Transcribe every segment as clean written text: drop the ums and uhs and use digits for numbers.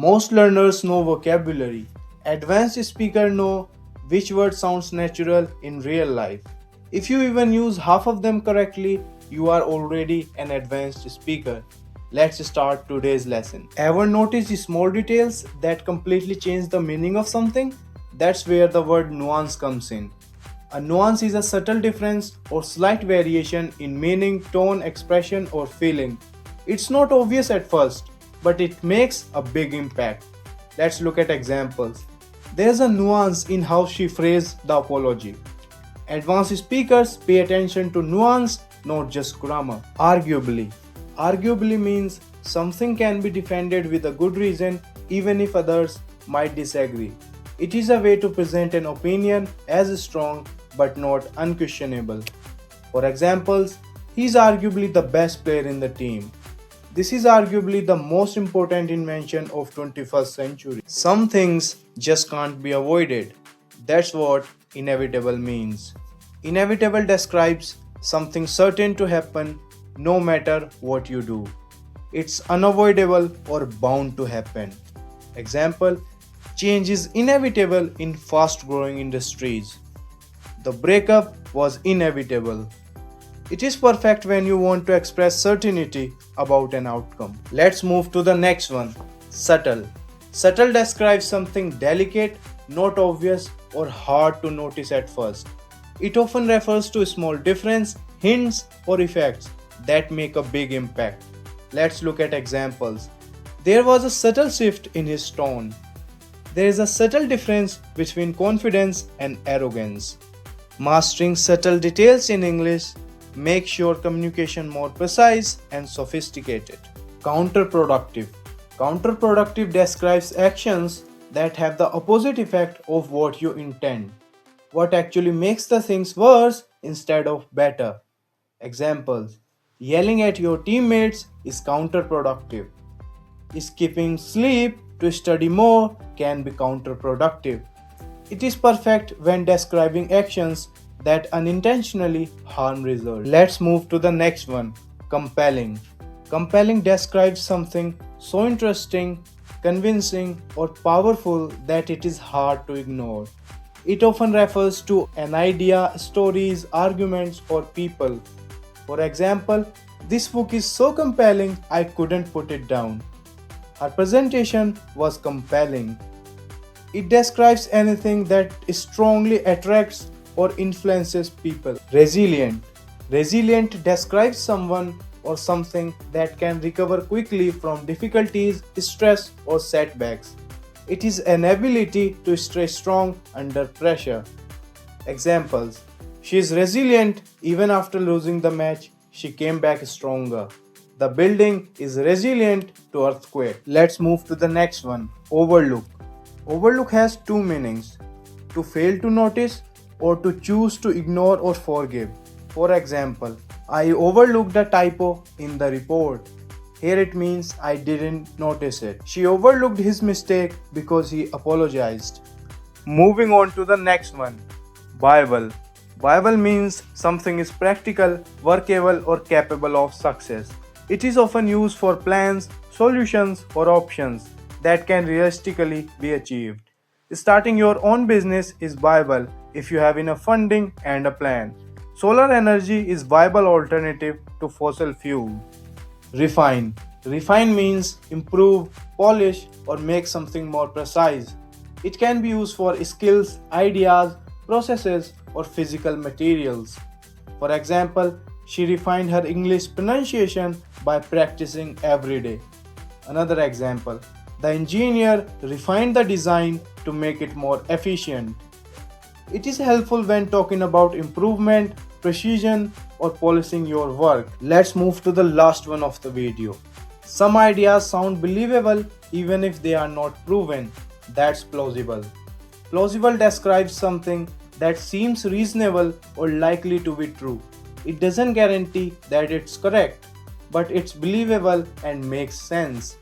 Most learners know vocabulary. Advanced speakers know which word sounds natural in real life. If you even use half of them correctly, you are already an advanced speaker. Let's start today's lesson. Ever notice the small details that completely change the meaning of something? That's where the word nuance comes in. A nuance is a subtle difference or slight variation in meaning, tone, expression, or feeling. It's not obvious at first, but it makes a big impact. Let's look at examples. There's a nuance in how she phrased the apology. Advanced speakers pay attention to nuance, not just grammar. Arguably. Arguably means something can be defended with a good reason even if others might disagree. It is a way to present an opinion as strong but not unquestionable. For examples, he is arguably the best player in the team. This is arguably the most important invention of 21st century. Some things just can't be avoided. That's what inevitable means. Inevitable describes something certain to happen no matter what you do. It's unavoidable or bound to happen. Example, change is inevitable in fast growing industries. The breakup was inevitable. It is perfect when you want to express certainty about an outcome. Let's move to the next one. Subtle. Subtle describes something delicate, not obvious, or hard to notice at first. It often refers to small difference, hints, or effects that make a big impact. Let's look at examples. There was a subtle shift in his tone. There is a subtle difference between confidence and arrogance. Mastering subtle details in English makes your communication more precise and sophisticated. Counterproductive. Counterproductive describes actions that have the opposite effect of what you intend. What actually makes the things worse instead of better. Examples. Yelling at your teammates is counterproductive. Skipping sleep to study more can be counterproductive. It is perfect when describing actions that unintentionally harm results. Let's move to the next one. Compelling. Compelling describes something so interesting, convincing, or powerful that it is hard to ignore. It often refers to an idea, stories, arguments, or people. For example, this book is so compelling I couldn't put it down. Her presentation was compelling. It describes anything that strongly attracts or influences people. Resilient. Resilient describes someone or something that can recover quickly from difficulties, stress, or setbacks. It is an ability to stay strong under pressure. Examples. She is resilient even after losing the match. She came back stronger. The building is resilient to earthquake. Let's move to the next one. Overlook. Overlook has two meanings: to fail to notice or to choose to ignore or forgive. For example, I overlooked a typo in the report. Here it means I didn't notice it. She overlooked his mistake because he apologized. Moving on to the next one. Bible. Bible means something is practical, workable, or capable of success. It is often used for plans, solutions, or options that can realistically be achieved. Starting your own business is viable if you have enough funding and a plan. Solar energy is viable alternative to fossil fuel. Refine. Refine means improve, polish, or make something more precise. It can be used for skills, ideas, processes, or physical materials. For example, she refined her English pronunciation by practicing every day. Another example, the engineer refined the design to make it more efficient. It is helpful when talking about improvement, precision, or polishing your work. Let's move to the last one of the video. Some ideas sound believable even if they are not proven. That's plausible. Plausible describes something that seems reasonable or likely to be true. It doesn't guarantee that it's correct, but it's believable and makes sense.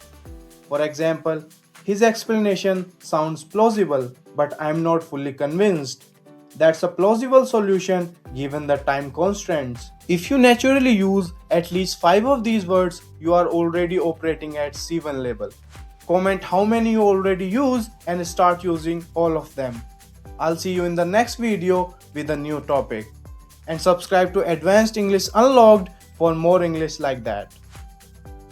For example, his explanation sounds plausible, but I'm not fully convinced. That's a plausible solution given the time constraints. If you naturally use at least 5 of these words, you are already operating at C1 level. Comment how many you already use and start using all of them. I'll see you in the next video with a new topic. And subscribe to Advanced English Unlocked for more English like that.